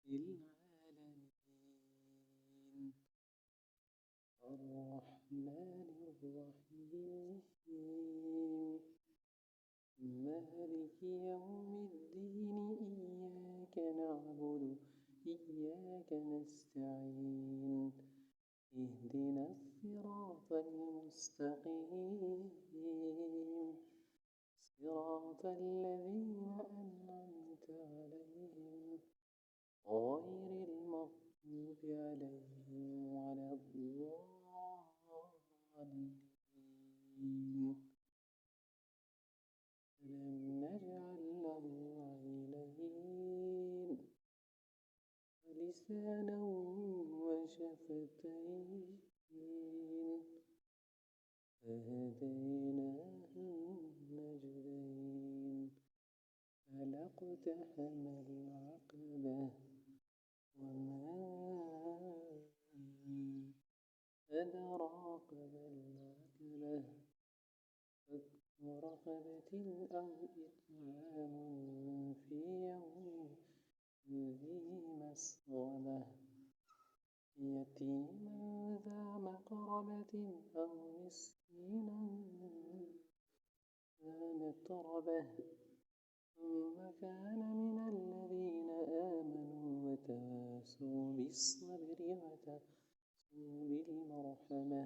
العالمين الرحمن الرحيم مالك يوم الدين إياك نعبد وإياك نستعين اهدنا الصراط المستقيم صراط الذين أنعمت عليهم غير المغضوب عليهم ولا الضالين ألم نجعل له عينين ولسانا وشفتين فهديناه النجدين فلا اقتحم العقبة وما أدراك ما العقبة فك رقبة أو إطعام في يوم ذي مسغبة يتيما ذا مقربة أو مسكينا ذا متربة ثم كان من الذين آمنوا وتواصوا بالصبر وتواصوا بالمرحمة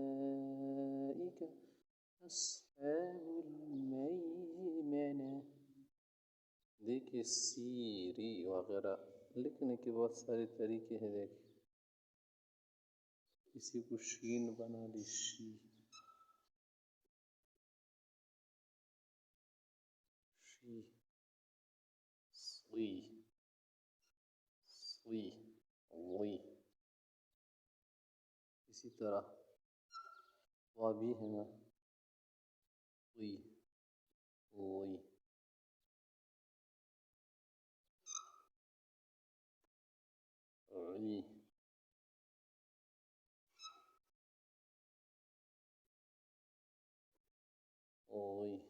أولئك أصحاب الميمنة دیکھ سیری وغیرہ لکھنے کے بہت سارے طریقے ہیں. دیکھ کسی کو شین بنا لی شی شی صوی صوی وی اسی طرح وابی ہے نا وی وی عی وی